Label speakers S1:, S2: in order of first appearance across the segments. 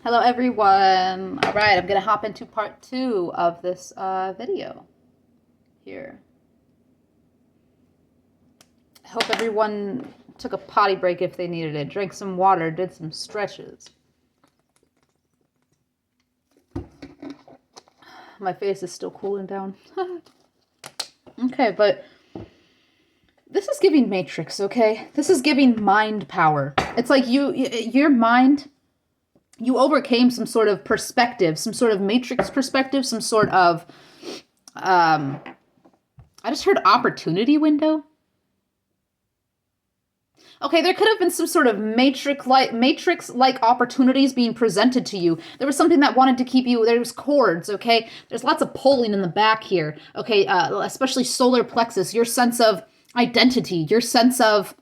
S1: Hello everyone. All right, I'm gonna hop into part 2 of this video here. I hope everyone took a potty break if they needed it, drank some water, did some stretches. My face is still cooling down. Okay, but this is giving Matrix, okay? This is giving mind power. It's like your mind, you overcame some sort of perspective, some sort of Matrix perspective, some sort of, I just heard opportunity window. Okay, there could have been some sort of Matrix-like opportunities being presented to you. There was something that wanted to keep you. There was cords. Okay, there's lots of pulling in the back here. Okay, especially solar plexus. Your sense of identity. Your sense of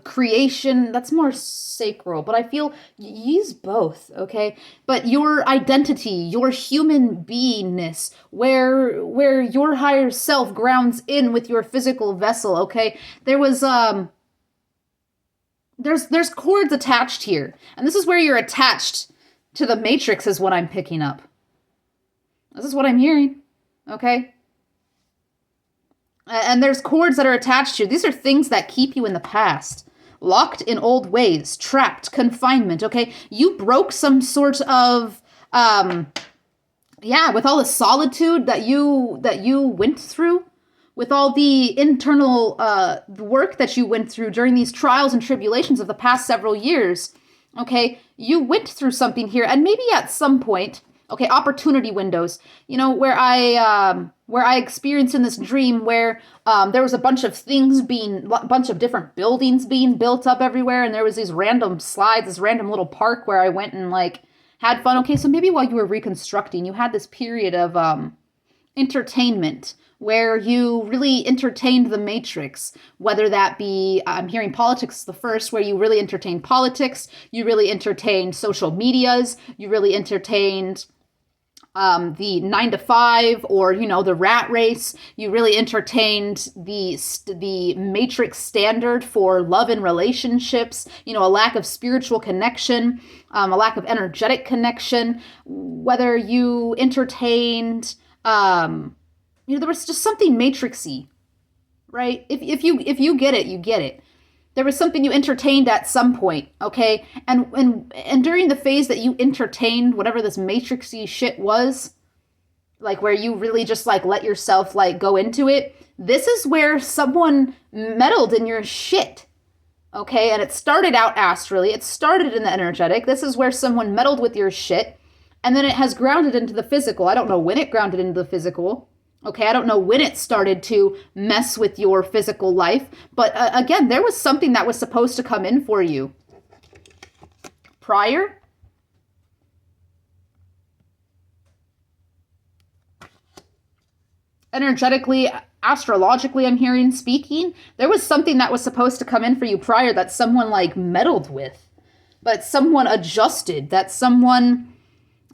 S1: creation, that's more sacral, but I feel use both, okay? But your identity, your human beingness, where your higher self grounds in with your physical vessel, okay? There's cords attached here. And this is where you're attached to the Matrix is what I'm picking up. This is what I'm hearing, okay? And there's cords that are attached to you. These are things that keep you in the past. Locked in old ways. Trapped. Confinement. Okay? You broke some sort of, with all the solitude that you went through. With all the internal work that you went through during these trials and tribulations of the past several years. Okay? You went through something here. And maybe at some point... Okay, opportunity windows. You know, where I experienced in this dream where there was a bunch of different buildings being built up everywhere, and there was these random slides, this random little park where I went and like had fun. Okay, so maybe while you were reconstructing, you had this period of entertainment where you really entertained the Matrix, whether that be, I'm hearing politics the first, where you really entertained politics, you really entertained social medias, you really entertained the 9 to 5 or, you know, the rat race. You really entertained the Matrix standard for love and relationships, you know, a lack of spiritual connection, a lack of energetic connection, whether you entertained, you know, there was just something matrixy, right? If you get it, you get it. There was something you entertained at some point, okay? And during the phase that you entertained whatever this matrixy shit was, like where you really just like let yourself like go into it, this is where someone meddled in your shit. Okay? And it started out astrally, it started in the energetic. This is where someone meddled with your shit, and then it has grounded into the physical. I don't know when it grounded into the physical. Okay, I don't know when it started to mess with your physical life, but again, there was something that was supposed to come in for you prior. Energetically, astrologically, I'm hearing speaking, there was something that was supposed to come in for you prior that someone like meddled with, but someone adjusted, that someone,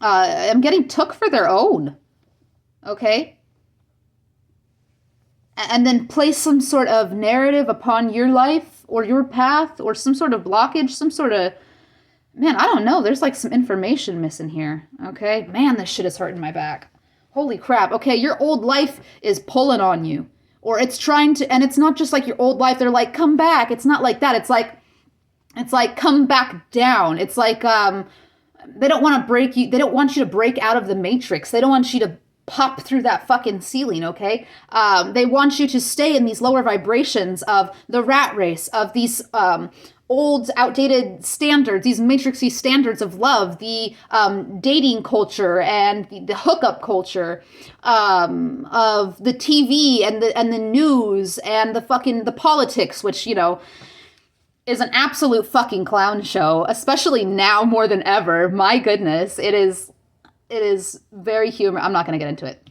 S1: I'm getting took for their own. Okay? And then place some sort of narrative upon your life or your path or some sort of blockage, some sort of, man, I don't know. There's like some information missing here. Okay. Man, this shit is hurting my back. Holy crap. Okay. Your old life is pulling on you, or it's trying to, and it's not just like your old life. They're like, come back. It's not like that. It's like come back down. It's like, they don't want to break you. They don't want you to break out of the Matrix. They don't want you to pop through that fucking ceiling, okay? They want you to stay in these lower vibrations of the rat race, of these old, outdated standards, these matrixy standards of love, the dating culture and the hookup culture, of the TV and the news and the politics, which, you know, is an absolute fucking clown show, especially now more than ever. My goodness, it is very humorous. I'm not going to get into it.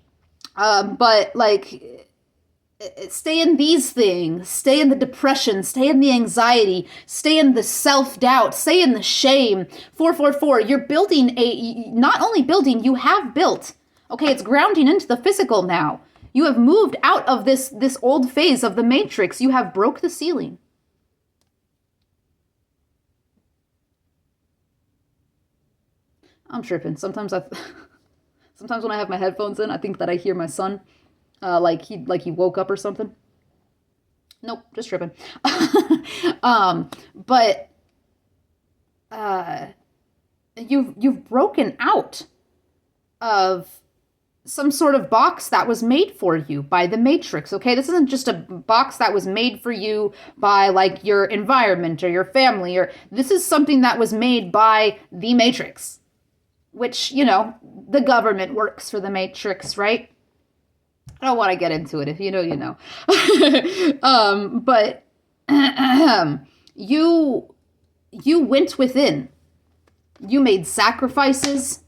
S1: But like, stay in these things, stay in the depression, stay in the anxiety, stay in the self-doubt, stay in the shame. 444, you're building not only building, you have built. Okay, it's grounding into the physical now. You have moved out of this old phase of the Matrix. You have broke the ceiling. I'm tripping. Sometimes when I have my headphones in, I think that I hear my son, like he woke up or something. Nope, just tripping. But uh, you've broken out of some sort of box that was made for you by the Matrix, okay? This isn't just a box that was made for you by, like, your environment or your family, or this is something that was made by the Matrix, which, the government works for the Matrix, right? I don't want to get into it. If you know, you know. But you went within. You made sacrifices.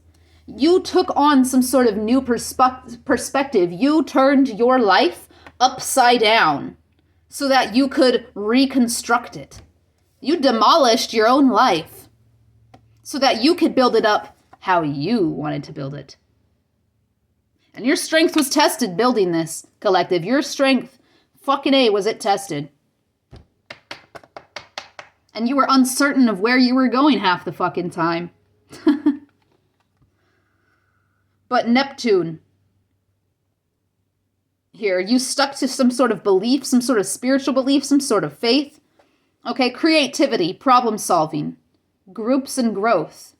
S1: You took on some sort of new perspective. You turned your life upside down so that you could reconstruct it. You demolished your own life so that you could build it up how you wanted to build it. And your strength was tested building this, collective. Your strength, fucking A, was it tested. And you were uncertain of where you were going half the fucking time. But Neptune, here, you stuck to some sort of belief, some sort of spiritual belief, some sort of faith. Okay, creativity, problem solving, groups and growth.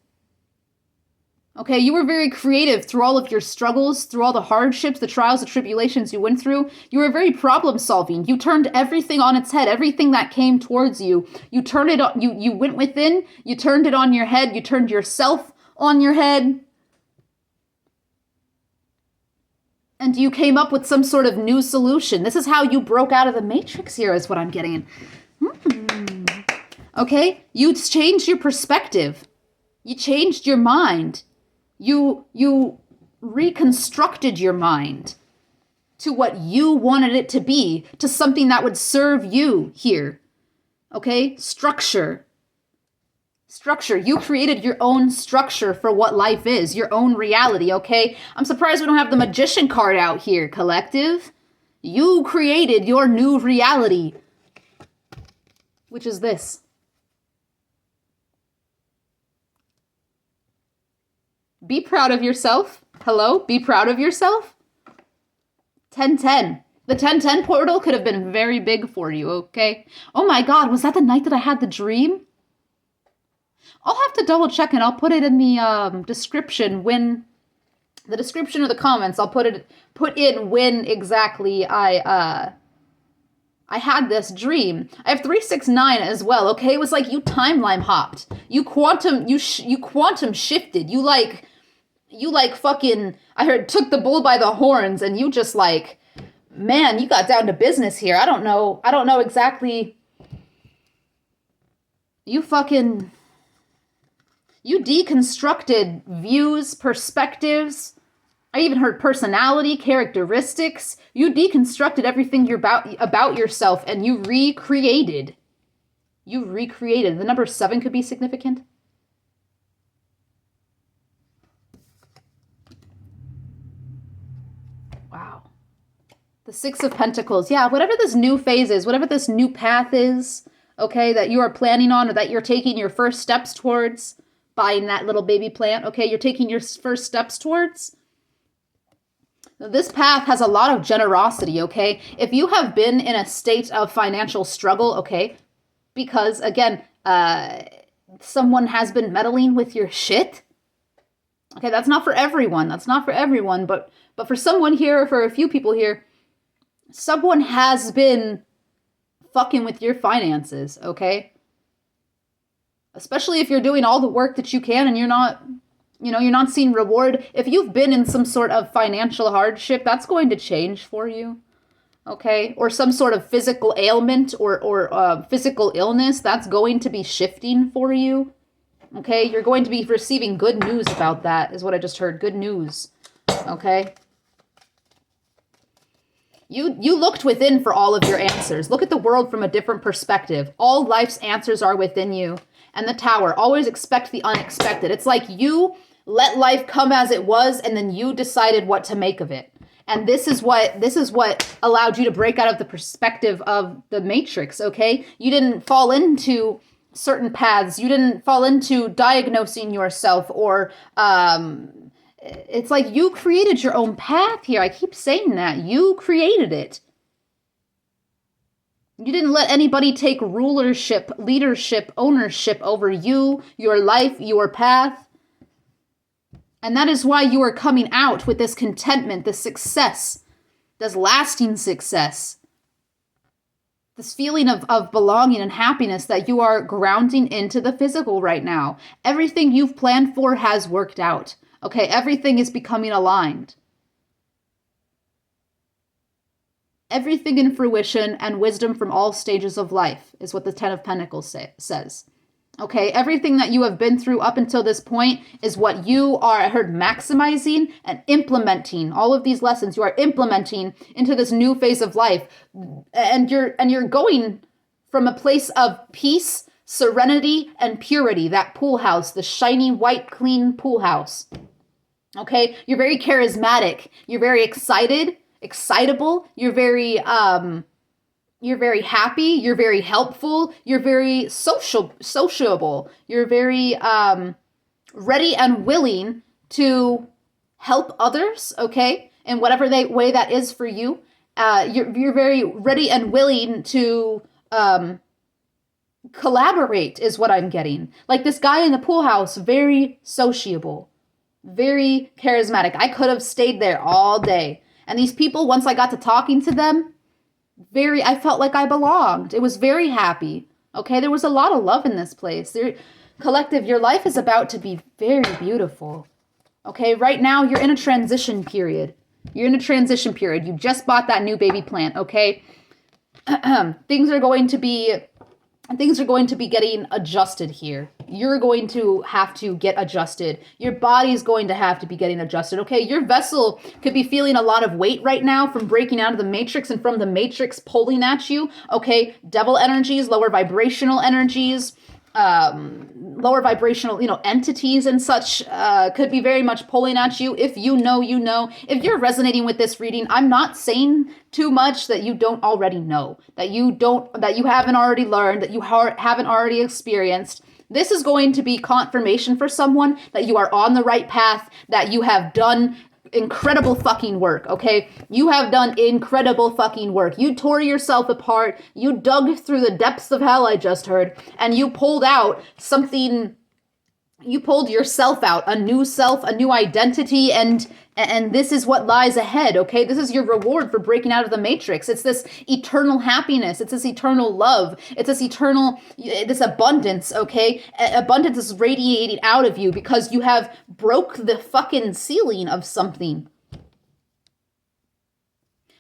S1: Okay, you were very creative through all of your struggles, through all the hardships, the trials, the tribulations you went through. You were very problem solving. You turned everything on its head, everything that came towards you. You turned it on, you went within, you turned it on your head, you turned yourself on your head. And you came up with some sort of new solution. This is how you broke out of the Matrix here, is what I'm getting. Okay? You changed your perspective. You changed your mind. You reconstructed your mind to what you wanted it to be, to something that would serve you here. Okay? Structure. You created your own structure for what life is, your own reality, okay? I'm surprised we don't have the magician card out here, collective. You created your new reality, which is this. Be proud of yourself. Hello? Be proud of yourself. 1010. The 1010 portal could have been very big for you, okay? Oh my God, was that the night that I had the dream? I'll have to double check and I'll put it in the description when the description of the comments. I'll put in when exactly I had this dream. I have 369 as well. Okay, it was like you timeline hopped. You quantum shifted. You like fucking, I heard, took the bull by the horns, and you just like, man, you got down to business here. I don't know exactly. You deconstructed views, perspectives. I even heard personality, characteristics. You deconstructed everything about yourself, and you recreated. The number 7 could be significant. Wow. The 6 of Pentacles. Yeah, whatever this new phase is, whatever this new path is, okay, that you are planning on or that you're taking your first steps towards, buying that little baby plant, okay, you're taking your first steps towards. This path has a lot of generosity, okay? If you have been in a state of financial struggle, okay, because, again, someone has been meddling with your shit, okay, that's not for everyone, but for someone here, for a few people here, someone has been fucking with your finances, okay? Especially if you're doing all the work that you can and you're not seeing reward. If you've been in some sort of financial hardship, that's going to change for you, okay? Or some sort of physical ailment or physical illness, that's going to be shifting for you, okay? You're going to be receiving good news about that, is what I just heard. Good news, okay? You looked within for all of your answers. Look at the world from a different perspective. All life's answers are within you. And the Tower, always expect the unexpected. It's like you let life come as it was, and then you decided what to make of it. And this is what allowed you to break out of the perspective of the Matrix, okay? You didn't fall into certain paths. You didn't fall into diagnosing yourself or it's like you created your own path here. I keep saying that. You created it. You didn't let anybody take rulership, leadership, ownership over you, your life, your path. And that is why you are coming out with this contentment, this success, this lasting success, this feeling of belonging and happiness that you are grounding into the physical right now. Everything you've planned for has worked out. Okay, everything is becoming aligned. Everything in fruition and wisdom from all stages of life is what the Ten of Pentacles says. Okay, everything that you have been through up until this point is what you are, I heard, maximizing and implementing. All of these lessons you are implementing into this new phase of life. And you're going from a place of peace, serenity, and purity. That pool house, the shiny, white, clean pool house. Okay, you're very charismatic. You're very excitable. You're very happy. You're very helpful. You're very sociable. You're very ready and willing to help others. Okay, in whatever way that is for you. You're very ready and willing to collaborate. Is what I'm getting. Like this guy in the pool house, very sociable, very charismatic. I could have stayed there all day. And these people, once I got to talking to them, I felt like I belonged. It was very happy. Okay, there was a lot of love in this place. Collective, your life is about to be very beautiful. Okay, right now you're in a transition period. You're in a transition period. You just bought that new baby plant, okay? Things are going to be getting adjusted here. You're going to have to get adjusted. Your body's going to have to be getting adjusted. Okay, your vessel could be feeling a lot of weight right now from breaking out of the matrix and from the matrix pulling at you. Okay, devil energies, lower vibrational energies, lower vibrational, entities and such could be very much pulling at you. If you know, you know. If you're resonating with this reading, I'm not saying too much that you don't already know, that you haven't already learned, that you haven't already experienced. This is going to be confirmation for someone that you are on the right path, that you have done incredible fucking work, okay? You have done incredible fucking work. You tore yourself apart. You dug through the depths of hell, I just heard, and you pulled out something. You pulled yourself out, a new self, a new identity, and this is what lies ahead, okay? This is your reward for breaking out of the matrix. It's this eternal happiness. It's this eternal love. It's this abundance, okay? Abundance is radiating out of you because you have broke the fucking ceiling of something.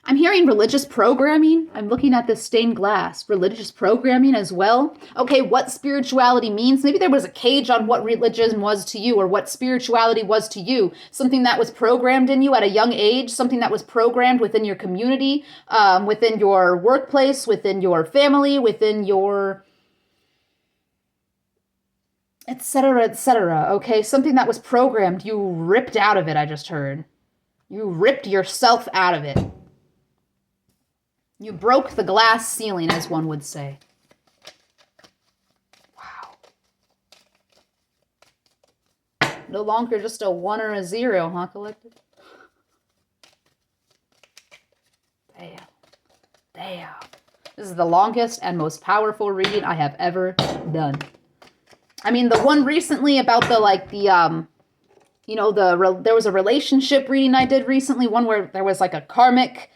S1: I'm hearing religious programming. I'm looking at this stained glass. Religious programming as well. Okay, what spirituality means. Maybe there was a cage on what religion was to you or what spirituality was to you. Something that was programmed in you at a young age. Something that was programmed within your community, within your workplace, within your family, within your etc., etc. Okay, something that was programmed. You ripped out of it, I just heard. You ripped yourself out of it. You broke the glass ceiling, as one would say. Wow. No longer just a 1 or a 0, huh, collective? Damn. This is the longest and most powerful reading I have ever done. I mean, the one recently about there was a relationship reading I did recently, one where there was like a karmic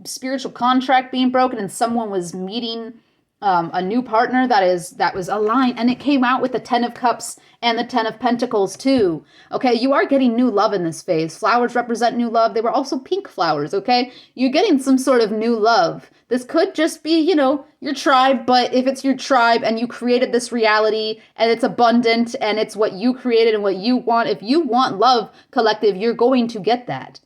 S1: spiritual contract being broken, and someone was meeting a new partner that was aligned, and it came out with the 10 of Cups and the 10 of Pentacles too. Okay, you are getting new love in this phase. Flowers represent new love. They were also pink flowers, okay? You're getting some sort of new love. This could just be, your tribe, but if it's your tribe and you created this reality and it's abundant and it's what you created and what you want, if you want love, collective, you're going to get that.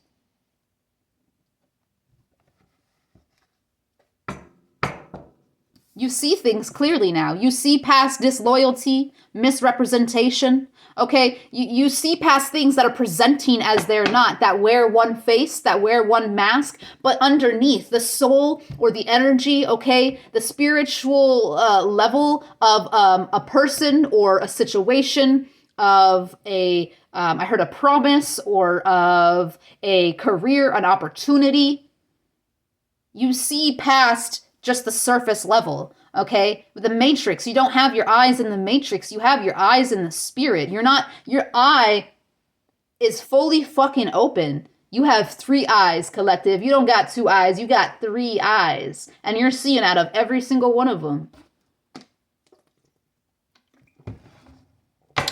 S1: You see things clearly now. You see past disloyalty, misrepresentation. Okay, you see past things that are presenting as they're not, that wear one face, that wear one mask, but underneath the soul or the energy, okay, the spiritual level of a person or a situation, of I heard a promise, or of a career, an opportunity. You see past just the surface level. Okay, with the matrix, you don't have your eyes in the matrix, you have your eyes in the spirit. Your eye is fully fucking open. You have 3 eyes, collective. You don't got 2 eyes, you got 3 eyes, and you're seeing out of every single one of them.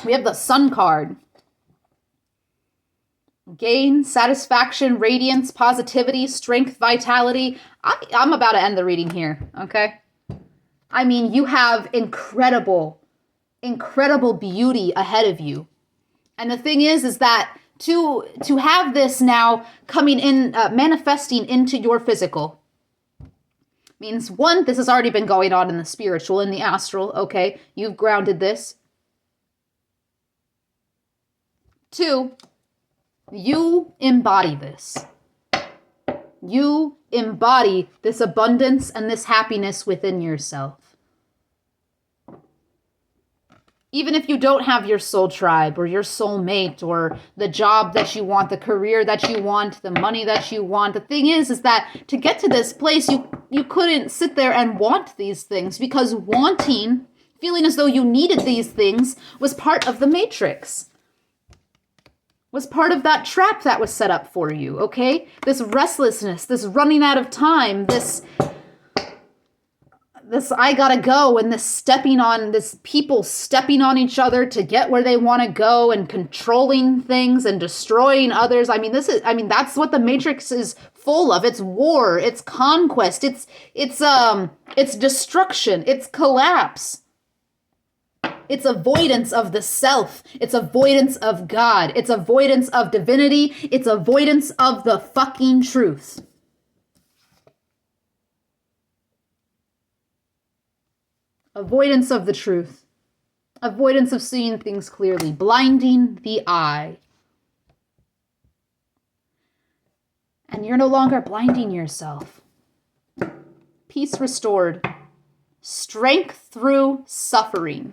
S1: We have the Sun card. Gain, satisfaction, radiance, positivity, strength, vitality. I'm about to end the reading here, okay? I mean, you have incredible beauty ahead of you. And the thing is that to have this now coming in, manifesting into your physical, means 1, this has already been going on in the spiritual, in the astral, okay? You've grounded this. 2, you embody this. You embody this abundance and this happiness within yourself. Even if you don't have your soul tribe or your soul mate or the job that you want, the career that you want, the money that you want, the thing is that to get to this place, you couldn't sit there and want these things, because wanting, feeling as though you needed these things, was part of the matrix. Was part of that trap that was set up for you, okay? This restlessness, this running out of time, this I gotta go, and this people stepping on each other to get where they want to go, and controlling things and destroying others. I mean, that's what the Matrix is full of. It's war, it's conquest, it's destruction, it's collapse. It's avoidance of the self. It's avoidance of God. It's avoidance of divinity. It's avoidance of the fucking truth. Avoidance of the truth. Avoidance of seeing things clearly. Blinding the eye. And you're no longer blinding yourself. Peace restored. Strength through suffering.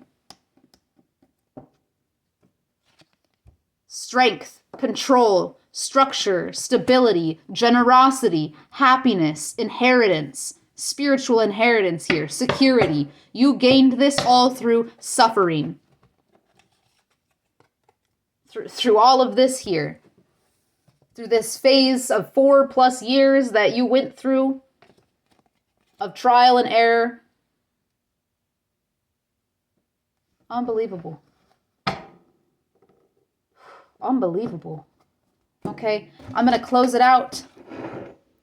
S1: Strength, control, structure, stability, generosity, happiness, inheritance, spiritual inheritance here, security. You gained this all through suffering. Through all of this here. Through this phase of 4+ years that you went through of trial and error. Unbelievable. Unbelievable. Okay, I'm going to close it out.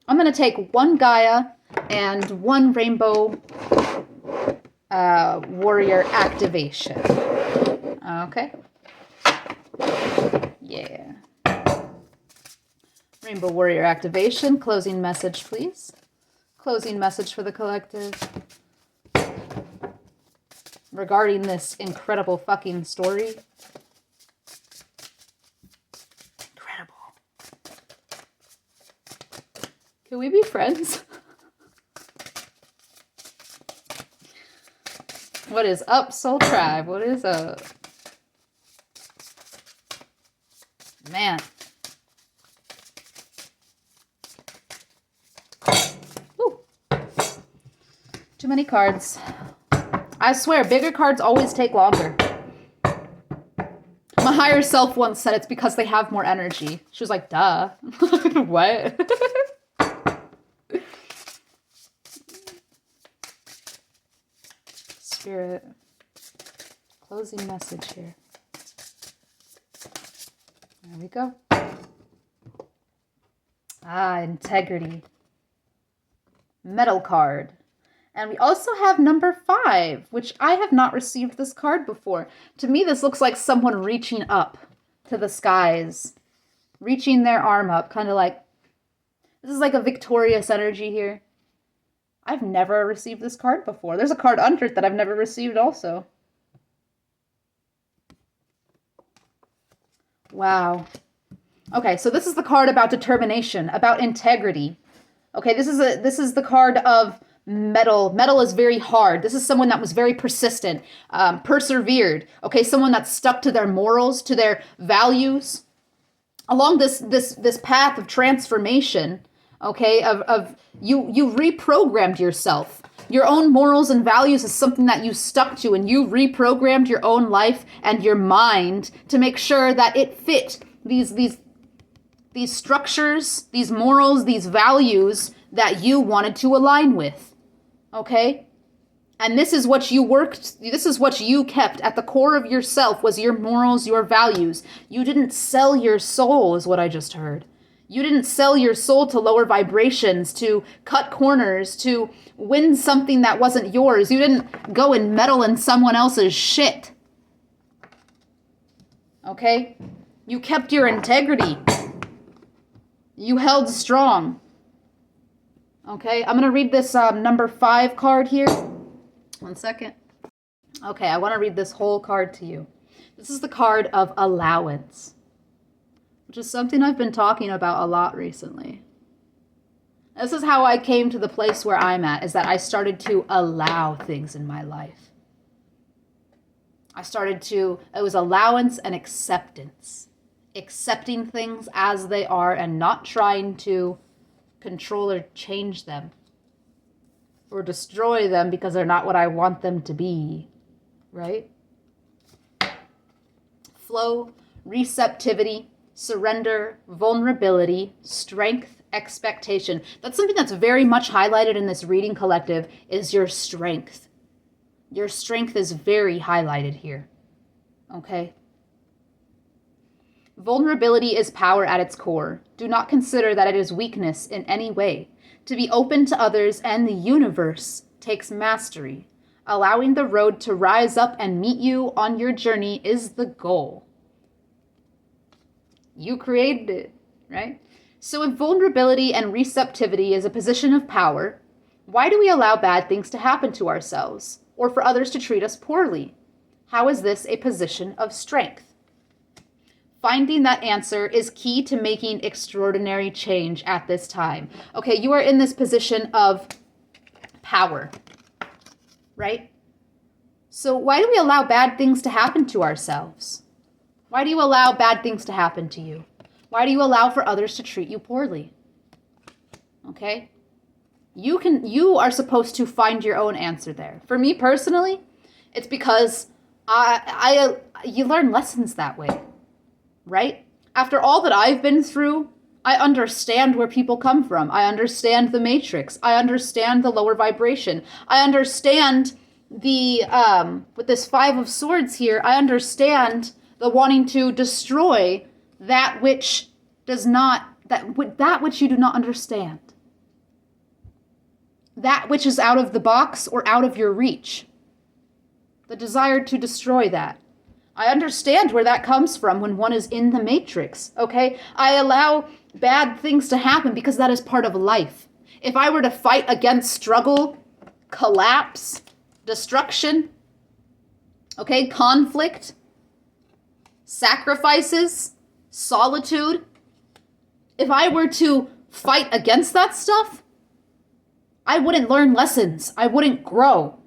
S1: I'm going to take 1 Gaia and 1 Rainbow Warrior activation. Okay. Yeah. Rainbow Warrior activation. Closing message, please. Closing message for the collective. Regarding this incredible fucking story. Can we be friends? What is up, Soul Tribe? What is up? Man. Woo. Too many cards. I swear, bigger cards always take longer. My higher self once said it's because they have more energy. She was like, duh. What? Spirit. Closing message here. There we go. Integrity. Metal card. And we also have number 5, which I have not received this card before. To me, this looks like someone reaching up to the skies. Reaching their arm up, kind of like, this is like a victorious energy here. I've never received this card before. There's a card under it that I've never received also. Wow. Okay, so this is the card about determination, about integrity. Okay, this is the card of metal. Metal is very hard. This is someone that was very persistent, persevered. Okay, someone that stuck to their morals, to their values, along this path of transformation. Okay, of you reprogrammed yourself. Your own morals and values is something that you stuck to, and you reprogrammed your own life and your mind to make sure that it fit these structures, these morals, these values that you wanted to align with. Okay? And this is what you kept at the core of yourself, was your morals, your values. You didn't sell your soul, is what I just heard. You didn't sell your soul to lower vibrations, to cut corners, to win something that wasn't yours. You didn't go and meddle in someone else's shit. Okay? You kept your integrity. You held strong. Okay, I'm going to read this number 5 card here. 1 second. Okay, I want to read this whole card to you. This is the card of allowance, which is something I've been talking about a lot recently. This is how I came to the place where I'm at, is that I started to allow things in my life. It was allowance and acceptance. Accepting things as they are and not trying to control or change them or destroy them because they're not what I want them to be, right? Flow, receptivity, surrender, vulnerability, strength, expectation. That's something that's very much highlighted in this reading collective, is your strength. Your strength is very highlighted here, okay? Vulnerability is power at its core. Do not consider that it is weakness in any way. To be open to others and the universe takes mastery. Allowing the road to rise up and meet you on your journey is the goal. You created it, right? So if vulnerability and receptivity is a position of power, why do we allow bad things to happen to ourselves or for others to treat us poorly? How is this a position of strength? Finding that answer is key to making extraordinary change at this time. Okay, you are in this position of power, right? So why do we allow bad things to happen to ourselves? Why do you allow bad things to happen to you? Why do you allow for others to treat you poorly? Okay? You are supposed to find your own answer there. For me personally, it's because you learn lessons that way. Right? After all that I've been through, I understand where people come from. I understand the matrix. I understand the lower vibration. I understand the, with this 5 of Swords here, I understand the wanting to destroy that which does not, that which you do not understand. That which is out of the box or out of your reach. The desire to destroy that. I understand where that comes from when one is in the matrix, okay? I allow bad things to happen because that is part of life. If I were to fight against struggle, collapse, destruction, okay, conflict, sacrifices, solitude, if I were to fight against that stuff, I wouldn't learn lessons. I wouldn't grow.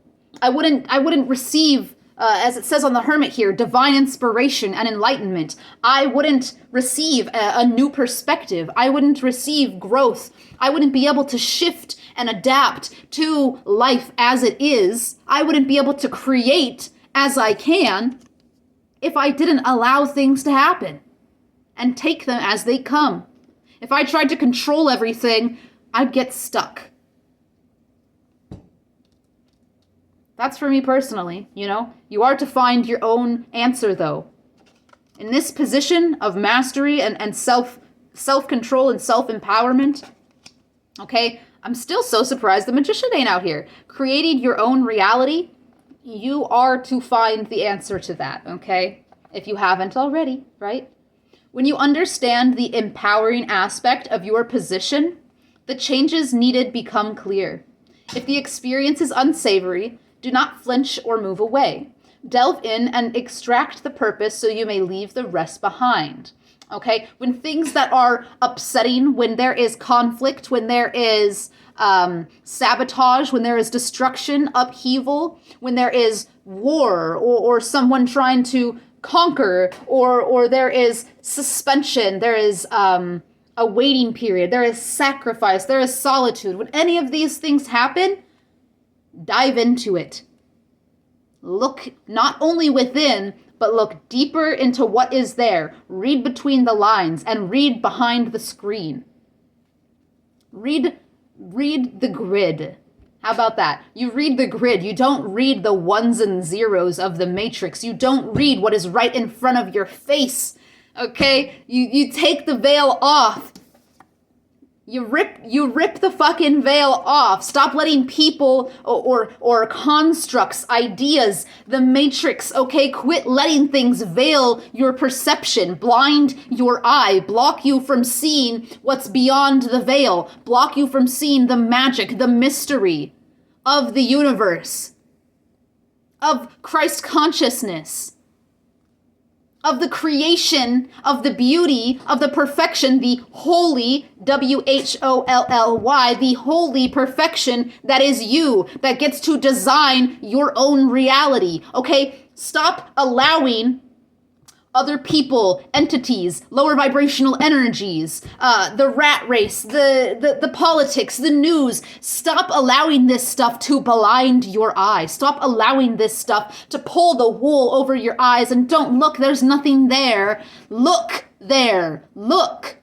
S1: I wouldn't receive as it says on the Hermit here, divine inspiration and enlightenment. I wouldn't receive a new perspective. I wouldn't receive growth. I wouldn't be able to shift and adapt to life as it is. I wouldn't be able to create as I can if I didn't allow things to happen and take them as they come. If I tried to control everything, I'd get stuck. That's for me personally, you know. You are to find your own answer, though. In this position of mastery and self-control and self-empowerment, okay, I'm still so surprised the magician ain't out here. Creating your own reality, you are to find the answer to that, okay? If you haven't already, right? When you understand the empowering aspect of your position, the changes needed become clear. If the experience is unsavory, do not flinch or move away. Delve in and extract the purpose so you may leave the rest behind. Okay? When things that are upsetting, when there is conflict, when there is sabotage, when there is destruction, upheaval, when there is war or someone trying to conquer, or there is suspension, there is a waiting period, there is sacrifice, there is solitude. When any of these things happen, dive into it. Look not only within, but look deeper into what is there. Read between the lines and read behind the screen. Read the grid. How about that? You read the grid. You don't read the ones and zeros of the matrix. You don't read what is right in front of your face. Okay? You take the veil off. You rip the fucking veil off. Stop letting people or constructs, ideas, the matrix, okay? Quit letting things veil your perception, blind your eye, block you from seeing what's beyond the veil, block you from seeing the magic, the mystery of the universe, of Christ consciousness, of the creation, of the beauty, of the perfection, the holy, W-H-O-L-L-Y, the holy perfection that is you, that gets to design your own reality, okay? Stop allowing other people, entities, lower vibrational energies, the rat race, the politics, the news. Stop allowing this stuff to blind your eyes. Stop allowing this stuff to pull the wool over your eyes and don't look, there's nothing there. Look there. Look.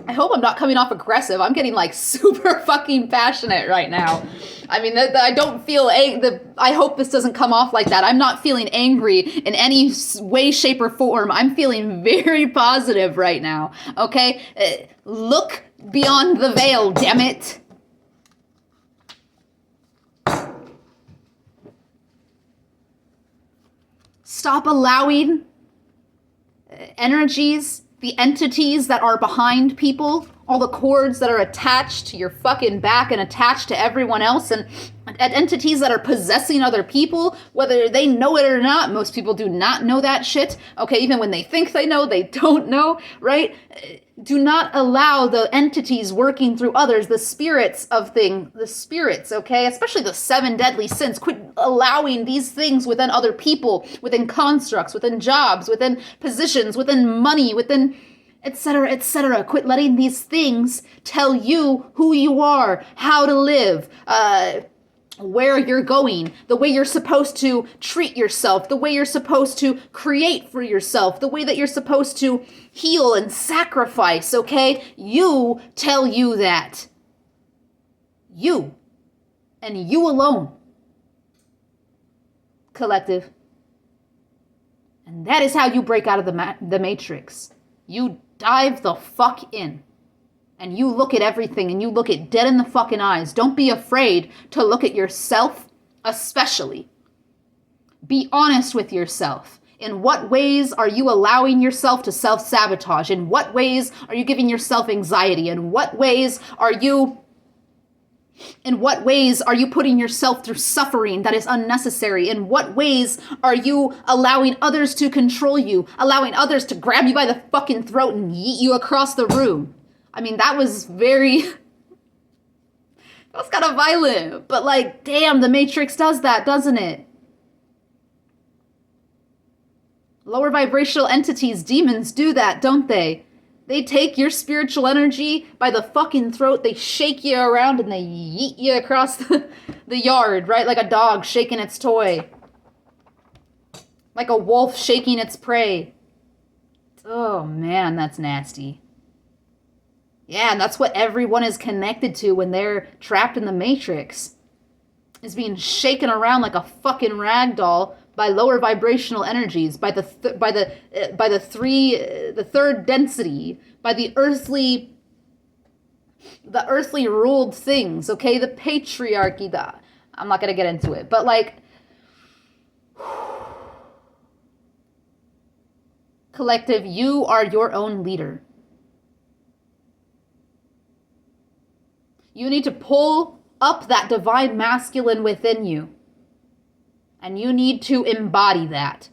S1: I hope I'm not coming off aggressive. I'm getting like super fucking passionate right now. I mean, I don't feel I hope this doesn't come off like that. I'm not feeling angry in any way, shape, or form. I'm feeling very positive right now. Okay? Look beyond the veil, damn it. Stop allowing energies, the entities that are behind people, all the cords that are attached to your fucking back and attached to everyone else, and entities that are possessing other people, whether they know it or not. Most people do not know that shit. Okay, even when they think they know, they don't know, right? Do not allow the entities working through others, the spirits of things, the spirits, okay? Especially the 7 deadly sins. Quit allowing these things within other people, within constructs, within jobs, within positions, within money, within etc., etc. Quit letting these things tell you who you are, how to live, where you're going, the way you're supposed to treat yourself, the way you're supposed to create for yourself, the way that you're supposed to heal and sacrifice, okay? You tell you that. You. And you alone. Collective. And that is how you break out of the matrix. You dive the fuck in. And you look at everything and you look it dead in the fucking eyes. Don't be afraid to look at yourself, especially. Be honest with yourself. In what ways are you allowing yourself to self-sabotage? In what ways are you giving yourself anxiety? In what ways are you putting yourself through suffering that is unnecessary? In what ways are you allowing others to control you? Allowing others to grab you by the fucking throat and yeet you across the room? I mean, that was kind of violent, but like, damn, the Matrix does that, doesn't it? Lower vibrational entities, demons do that, don't they? They take your spiritual energy by the fucking throat, they shake you around, and they yeet you across the yard, right? Like a dog shaking its toy. Like a wolf shaking its prey. Oh man, that's nasty. Yeah, and that's what everyone is connected to when they're trapped in the Matrix. Is being shaken around like a fucking rag doll by lower vibrational energies, by the third density, by the earthly ruled things, okay? The patriarchy, I'm not gonna get into it, but like, collective, you are your own leader. You need to pull up that divine masculine within you. And you need to embody that.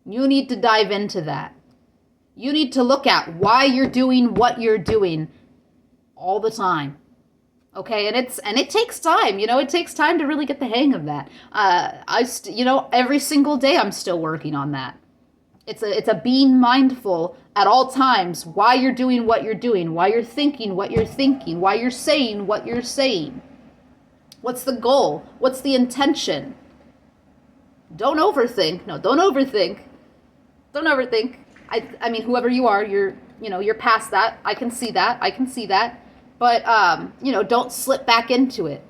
S1: You need to dive into that. You need to look at why you're doing what you're doing all the time. Okay, and it takes time, it takes time to really get the hang of that. Every single day I'm still working on that. It's a being mindful at all times why you're doing what you're doing, why you're thinking what you're thinking, why you're saying what you're saying. What's the goal? What's the intention? Don't overthink. No, don't overthink. Don't overthink. I mean, whoever you are, you're past that. I can see that. But, don't slip back into it.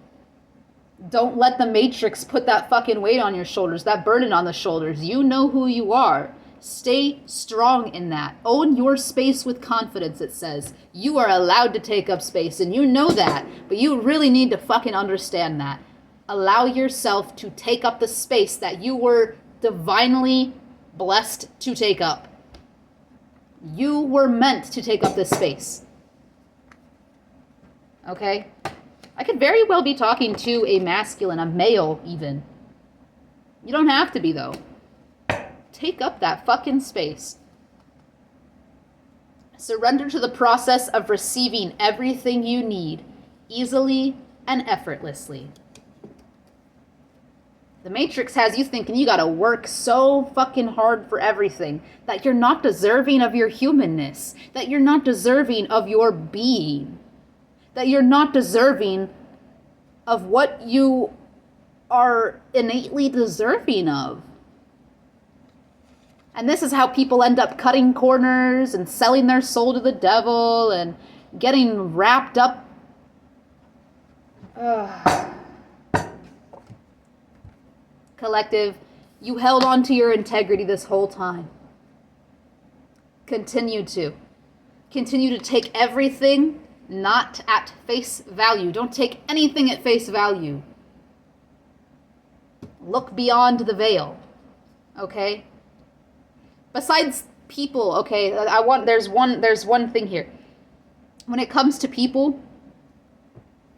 S1: Don't let the matrix put that fucking weight on your shoulders, that burden on the shoulders. You know who you are. Stay strong in that. Own your space with confidence, it says. You are allowed to take up space, and you know that, but you really need to fucking understand that. Allow yourself to take up the space that you were divinely blessed to take up. You were meant to take up this space. Okay? I could very well be talking to a masculine, a male even. You don't have to be, though. Take up that fucking space. Surrender to the process of receiving everything you need, easily and effortlessly. The Matrix has you thinking you gotta work so fucking hard for everything, that you're not deserving of your humanness, that you're not deserving of your being, that you're not deserving of what you are innately deserving of. And this is how people end up cutting corners and selling their soul to the devil and getting wrapped up. Collective, you held on to your integrity this whole time. Continue to. Continue to take everything not at face value. Don't take anything at face value. Look beyond the veil. Okay? Besides people, okay, there's one thing here. When it comes to people,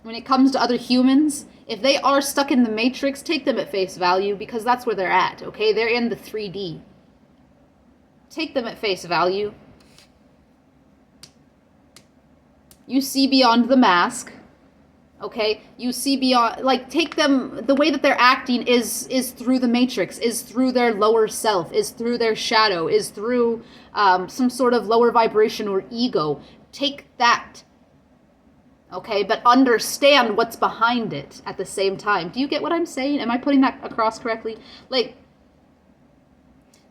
S1: when it comes to other humans, if they are stuck in the matrix, take them at face value, because that's where they're at, okay? They're in the 3D. Take them at face value. You see beyond the mask, okay? You see beyond, take them, the way that they're acting is through the matrix, is through their lower self, is through their shadow, is through some sort of lower vibration or ego. Take that, okay? But understand what's behind it at the same time. Do you get what I'm saying? Am I putting that across correctly?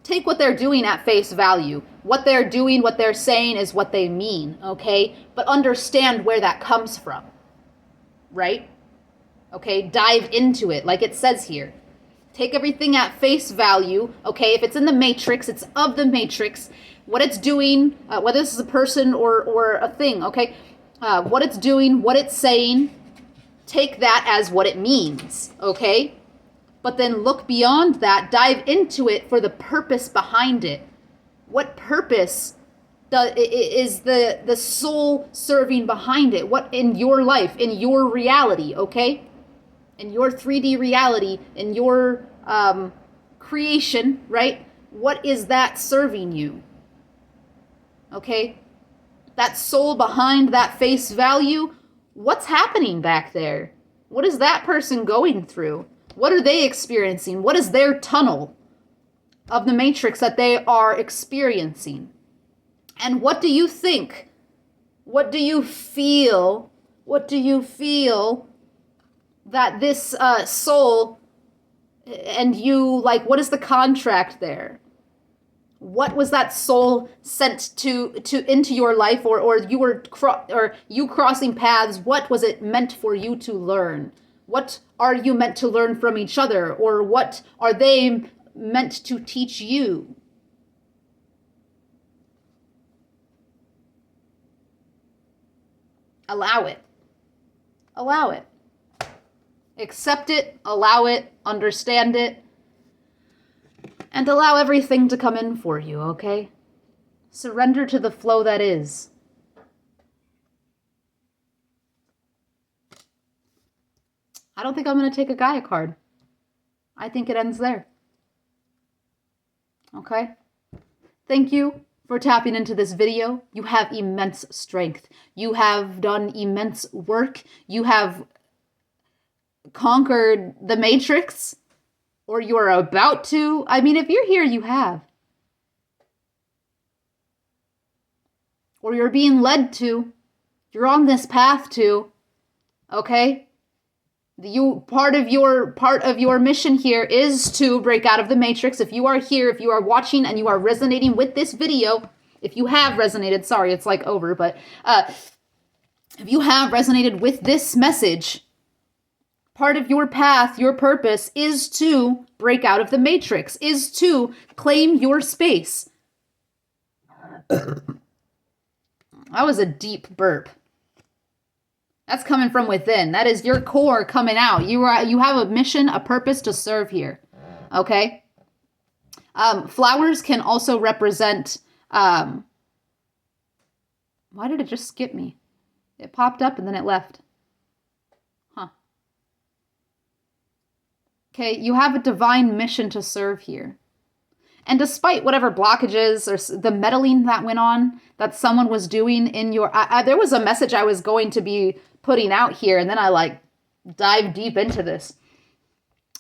S1: Take what they're doing at face value. What they're doing, what they're saying is what they mean, okay? But understand where that comes from. Right? Okay, dive into it, like it says here. Take everything at face value, okay? If it's in the matrix, it's of the matrix. What it's doing, whether this is a person or a thing, okay? What it's doing, what it's saying, take that as what it means, okay? But then look beyond that, dive into it for the purpose behind it. What purpose is the soul serving behind it? What in your life, in your reality, okay? In your 3D reality, in your creation, right? What is that serving you? Okay? That soul behind that face value, what's happening back there? What is that person going through? What are they experiencing? What is their tunnel of the matrix that they are experiencing? And what do you think? What do you feel? What do you feel that this soul and you, what is the contract there? What was that soul sent to into your life, or you crossing paths? What was it meant for you to learn? What are you meant to learn from each other, or what are they meant to teach you? Allow it. Allow it. Accept it, allow it, understand it, and allow everything to come in for you, okay? Surrender to the flow that is. I don't think I'm going to take a Gaia card. I think it ends there. Okay? Thank you for tapping into this video. You have immense strength. You have done immense work. You have conquered the Matrix, or you are about to. I mean, if you're here, you have. Or you're being led to. You're on this path to. Okay? Part of your mission here is to break out of the Matrix. If you are here, if you are watching and you are resonating with this video, if you have resonated, sorry, it's like over, but if you have resonated with this message, part of your path, your purpose is to break out of the Matrix, is to claim your space. That was a deep burp. That's coming from within. That is your core coming out. You have a mission, a purpose to serve here. Okay? Flowers can also represent... why did it just skip me? It popped up and then it left. Huh. Okay, you have a divine mission to serve here. And despite whatever blockages or the meddling that went on, that someone was doing in your... there was a message I was going to be putting out here, and then I dive deep into this.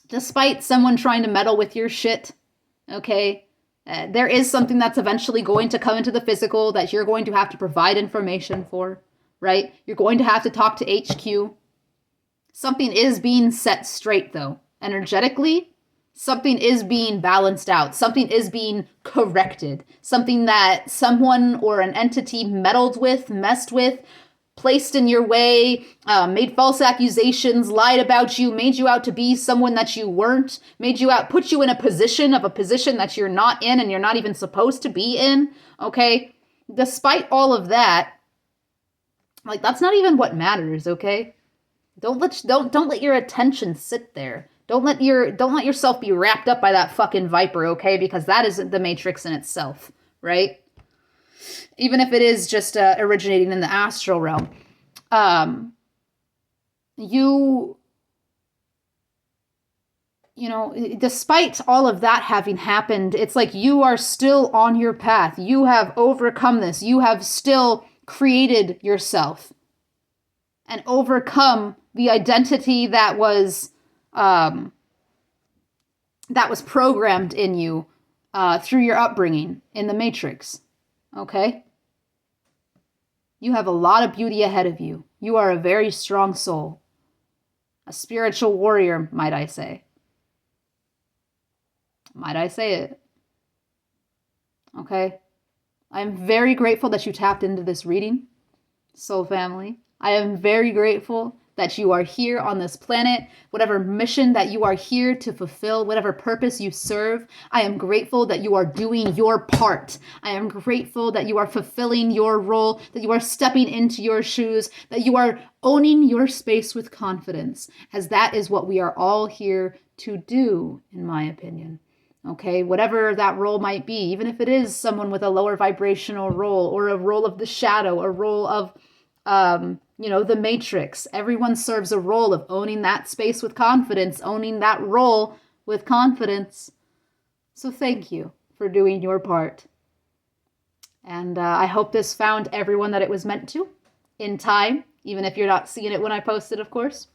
S1: Despite someone trying to meddle with your shit, okay, there is something that's eventually going to come into the physical that you're going to have to provide information for, right? You're going to have to talk to HQ. Something is being set straight, though. Energetically, something is being balanced out. Something is being corrected. Something that someone or an entity meddled with, messed with, placed in your way, made false accusations, lied about you, made you out to be someone that you weren't, put you in a position that you're not in and you're not even supposed to be in, okay? Despite all of that, that's not even what matters, okay? Don't let your attention sit there. Don't let yourself be wrapped up by that fucking viper, okay? Because that isn't the Matrix in itself, right? Even if it is just originating in the astral realm. Despite all of that having happened, it's like you are still on your path. You have overcome this. You have still created yourself and overcome the identity that was programmed in you through your upbringing in the Matrix. Okay? You have a lot of beauty ahead of you. You are a very strong soul. A spiritual warrior, might I say. Might I say it? Okay? I'm very grateful that you tapped into this reading, soul family. I am very grateful that you are here on this planet, whatever mission that you are here to fulfill, whatever purpose you serve. I am grateful that you are doing your part. I am grateful that you are fulfilling your role, that you are stepping into your shoes, that you are owning your space with confidence, as that is what we are all here to do, in my opinion. Okay, whatever that role might be, even if it is someone with a lower vibrational role or a role of the shadow, a role of the Matrix. Everyone serves a role of owning that space with confidence, owning that role with confidence. So thank you for doing your part. And I hope this found everyone that it was meant to in time, even if you're not seeing it when I post it, of course.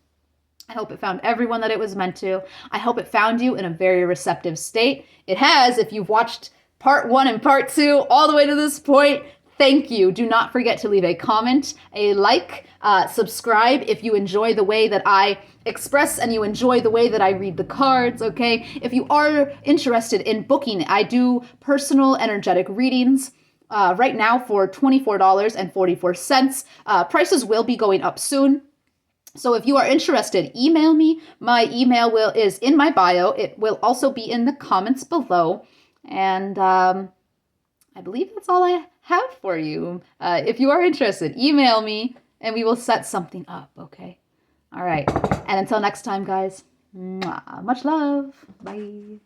S1: I hope it found everyone that it was meant to. I hope it found you in a very receptive state. It has, if you've watched part 1 and part 2 all the way to this point. Thank you. Do not forget to leave a comment, a like, subscribe if you enjoy the way that I express and you enjoy the way that I read the cards, okay? If you are interested in booking, I do personal energetic readings right now for $24.44. Prices will be going up soon. So if you are interested, email me. My email is in my bio. It will also be in the comments below. And I believe that's all I have for you. If you are interested, email me and we will set something up, okay? All right. And until next time, guys, much love. Bye.